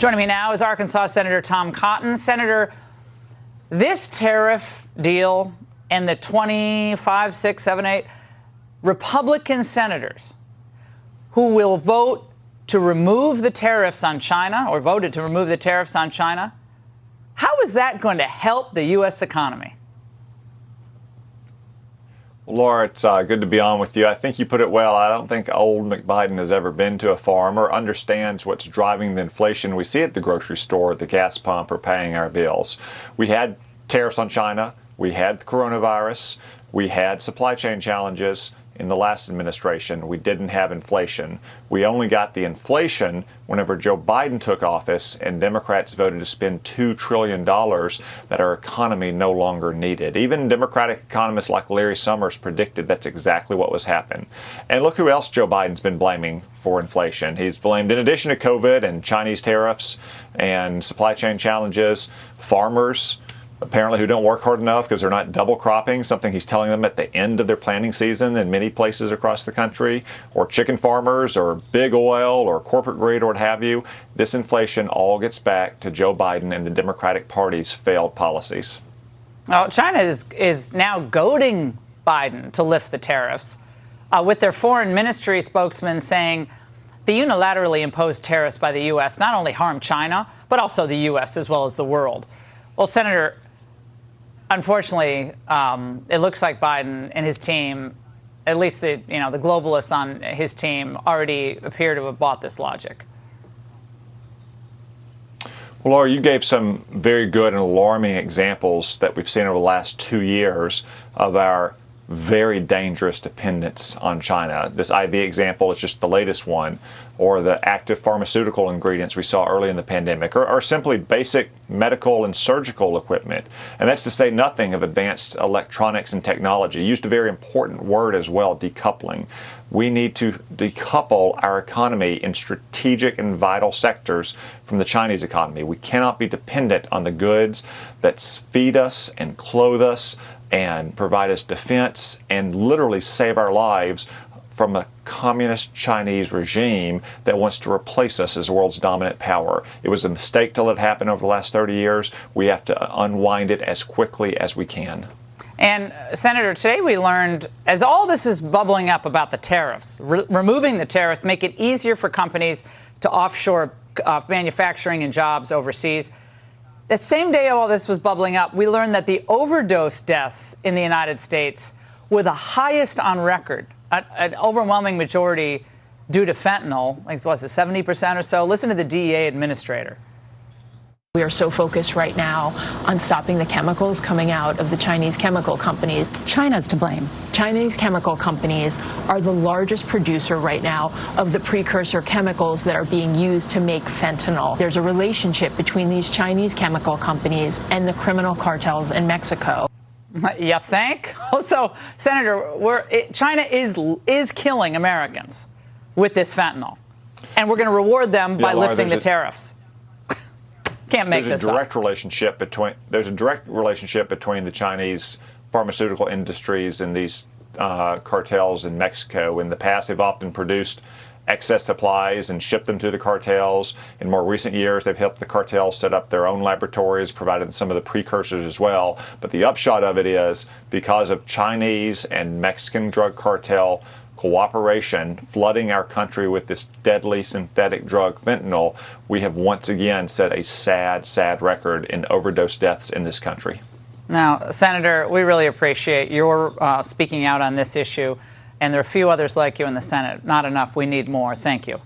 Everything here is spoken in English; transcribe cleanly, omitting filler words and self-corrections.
Joining me now is Arkansas Senator Tom Cotton. Senator, this tariff deal and the 25, 6, 7, 8 Republican senators who will vote to remove the tariffs on China, or voted to remove the tariffs on China, how is that going to help the U.S. economy? Laura, it's good to be on with you. I think you put it well. I don't think old McBiden has ever been to a farm or understands what's driving the inflation we see at the grocery store, at the gas pump, or paying our bills. We had tariffs on China. We had the coronavirus. We had supply chain challenges in the last administration. We didn't have inflation. We only got the inflation whenever Joe Biden took office and Democrats voted to spend $2 trillion that our economy no longer needed. Even Democratic economists like Larry Summers predicted that's exactly what was happening. And look who else Joe Biden's been blaming for inflation. He's blamed, in addition to COVID and Chinese tariffs and supply chain challenges, farmers, apparently, who don't work hard enough because they're not double cropping, something he's telling them at the end of their planting season in many places across the country, or chicken farmers, or big oil, or corporate greed, or what have you. This inflation all gets back to Joe Biden and the Democratic Party's failed policies. Well, China is now goading Biden to lift the tariffs, with their foreign ministry spokesman saying the unilaterally imposed tariffs by the U.S. not only harm China, but also the U.S. as well as the world. Well, Senator, unfortunately, it looks like Biden and his team, at least the globalists on his team, already appear to have bought this logic. Well, Laura, you gave some very good and alarming examples that we've seen over the last 2 years of our very dangerous dependence on China. This IV example is just the latest one, or the active pharmaceutical ingredients we saw early in the pandemic, or simply basic medical and surgical equipment. And that's to say nothing of advanced electronics and technology. You used a very important word as well, decoupling. We need to decouple our economy in strategic and vital sectors from the Chinese economy. We cannot be dependent on the goods that feed us and clothe us and provide us defense and literally save our lives from a communist Chinese regime that wants to replace us as the world's dominant power. It was a mistake to let it happen over the last 30 years. We have to unwind it as quickly as we can. And, Senator, today we learned, as all this is bubbling up about the tariffs, removing the tariffs make it easier for companies to offshore manufacturing and jobs overseas. That same day all this was bubbling up, we learned that the overdose deaths in the United States were the highest on record, an overwhelming majority due to fentanyl. I think it was 70% or so. Listen to the DEA administrator. We are so focused right now on stopping the chemicals coming out of the Chinese chemical companies. China's to blame. Chinese chemical companies are the largest producer right now of the precursor chemicals that are being used to make fentanyl. There's a relationship between these Chinese chemical companies and the criminal cartels in Mexico. You think? Also, Senator, China is killing Americans with this fentanyl, and we're going to reward them by lifting the tariffs. Can't make this up. There's a direct relationship between the Chinese pharmaceutical industries and these cartels in Mexico. In the past, they've often produced excess supplies and shipped them to the cartels. In more recent years, they've helped the cartels set up their own laboratories, provided some of the precursors as well. But the upshot of it is, because of Chinese and Mexican drug cartel cooperation flooding our country with this deadly synthetic drug fentanyl, we have once again set a sad, sad record in overdose deaths in this country. Now, Senator, we really appreciate your speaking out on this issue, and there are a few others like you in the Senate. Not enough. We need more. Thank you.